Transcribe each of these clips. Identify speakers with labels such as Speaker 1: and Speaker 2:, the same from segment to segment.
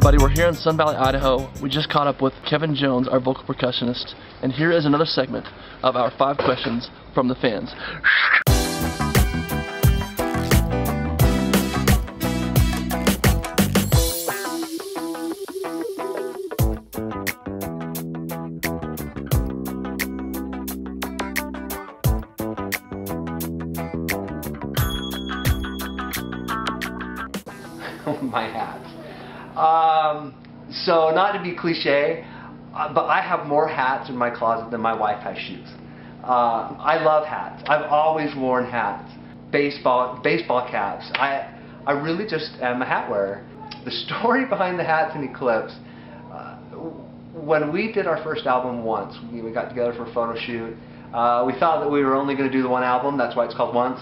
Speaker 1: everybody, we're here in Sun Valley, Idaho. We just caught up with Kevin Jones, our vocal percussionist, and here is another segment of our 5 questions from the fans.
Speaker 2: My hats. So not to be cliche, but I have more hats in my closet than my wife has shoes. I love hats. I've always worn hats. Baseball caps. I really just am a hat wearer. The story behind the hats in Eclipse, when we did our first album Once, we got together for a photo shoot. We thought that we were only going to do the one album, that's why it's called Once.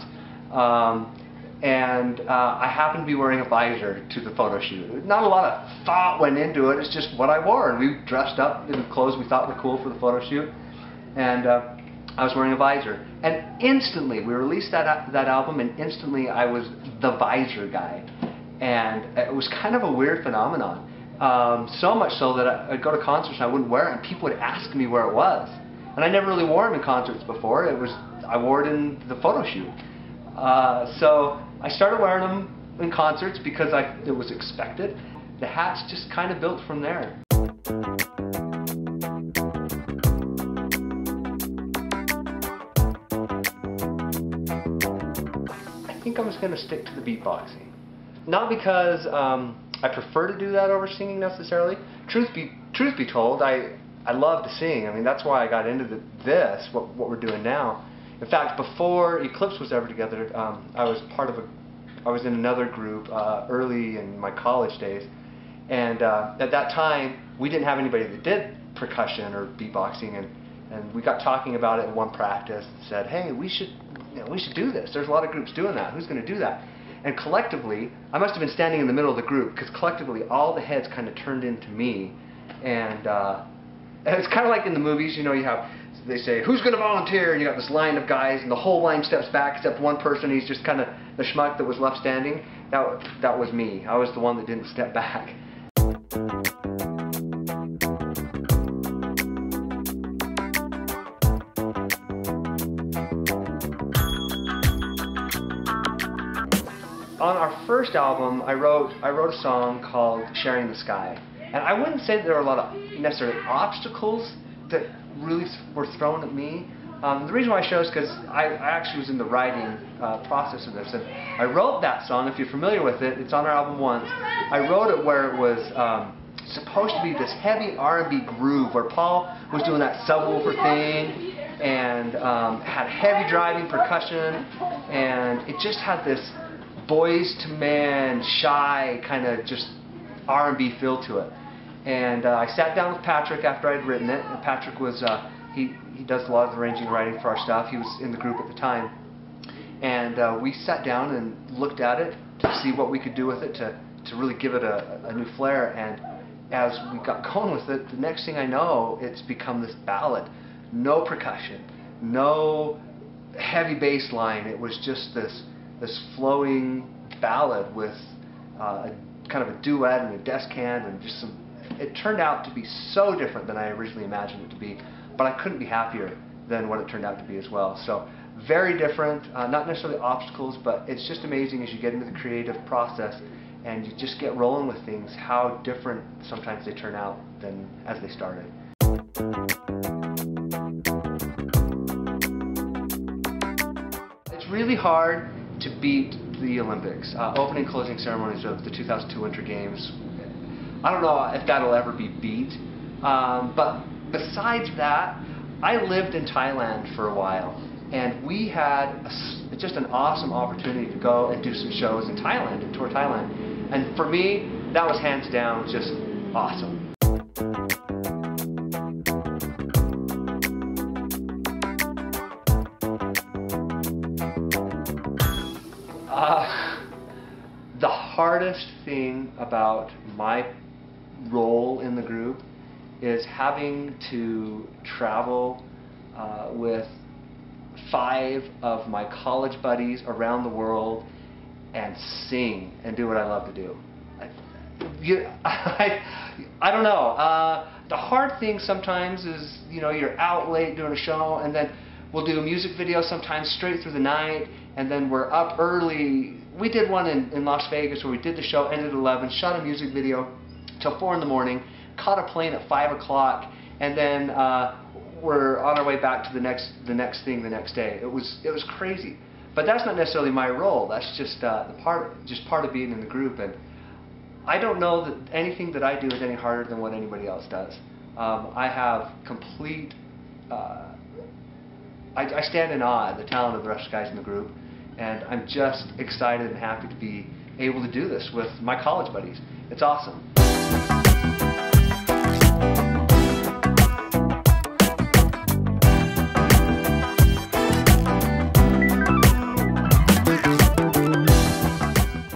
Speaker 2: I happened to be wearing a visor to the photo shoot. Not a lot of thought went into it, it's just what I wore. And we dressed up in clothes we thought were cool for the photo shoot. And I was wearing a visor. And instantly, we released that album, and instantly I was the visor guy. And it was kind of a weird phenomenon. So much so that I'd go to concerts and I wouldn't wear it, and people would ask me where it was. And I never really wore them in concerts before. I wore it in the photo shoot. So I started wearing them in concerts because it was expected. The hats just kind of built from there. I think I'm just going to stick to the beatboxing. Not because I prefer to do that over singing necessarily. Truth be told, I love to sing. I mean, that's why I got into what we're doing now. In fact, before Eclipse was ever together, I was in another group early in my college days, and at that time we didn't have anybody that did percussion or beatboxing, and we got talking about it in one practice and said, hey, we should do this. There's a lot of groups doing that. Who's going to do that? And collectively, I must have been standing in the middle of the group, because collectively all the heads kind of turned into me, and it's kind of like in the movies, you know, they say, who's going to volunteer? And you got this line of guys, and the whole line steps back except one person. He's just kind of the schmuck that was left standing. That was me. I was the one that didn't step back. On our first album, I wrote a song called Sharing the Sky. And I wouldn't say that there were a lot of necessarily obstacles that really were thrown at me. The reason why I show is because I actually was in the writing process of this. And I wrote that song, if you're familiar with it, it's on our album Once. I wrote it where it was supposed to be this heavy R&B groove where Paul was doing that subwoofer thing and had heavy driving percussion, and it just had this boys to man, shy kind of just R&B feel to it. And I sat down with Patrick after I'd written it, and Patrick was, he does a lot of the arranging and writing for our stuff. He was in the group at the time. And we sat down and looked at it to see what we could do with it to really give it a new flair. And as we got going with it, the next thing I know, it's become this ballad. No percussion, no heavy bass line. It was just this flowing ballad with kind of a duet and a descant and just some. It turned out to be so different than I originally imagined it to be, but I couldn't be happier than what it turned out to be as well. So very different, not necessarily obstacles, but it's just amazing as you get into the creative process and you just get rolling with things, how different sometimes they turn out than as they started. It's really hard to beat the Olympics, opening and closing ceremonies of the 2002 Winter Games. I don't know if that'll ever be beat, but besides that, I lived in Thailand for a while, and we had just an awesome opportunity to go and do some shows in Thailand, and tour Thailand. And for me, that was hands down just awesome. The hardest thing about my role in the group is having to travel with 5 of my college buddies around the world and sing and do what I love to do. I don't know. The hard thing sometimes is, you know, you're out late doing a show, and then we'll do a music video sometimes straight through the night, and then we're up early. We did one in Las Vegas where we did the show, ended at 11, shot a music video till 4 in the morning, caught a plane at 5 o'clock, and then we're on our way back to the next thing the next day. It was crazy. But that's not necessarily my role. That's just part of being in the group. And I don't know that anything that I do is any harder than what anybody else does. I have complete. I stand in awe at the talent of the rest of the guys in the group, and I'm just excited and happy to be able to do this with my college buddies. It's awesome.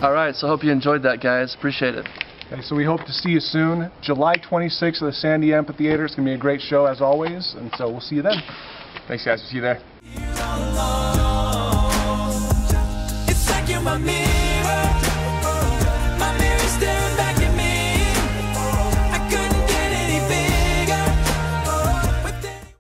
Speaker 1: Alright, so I hope you enjoyed that, guys. Appreciate it.
Speaker 3: Okay, so we hope to see you soon. July 26th at the Sandy Amphitheater. It's going to be a great show as always, and so we'll see you then.
Speaker 4: Thanks, guys. We'll see you there.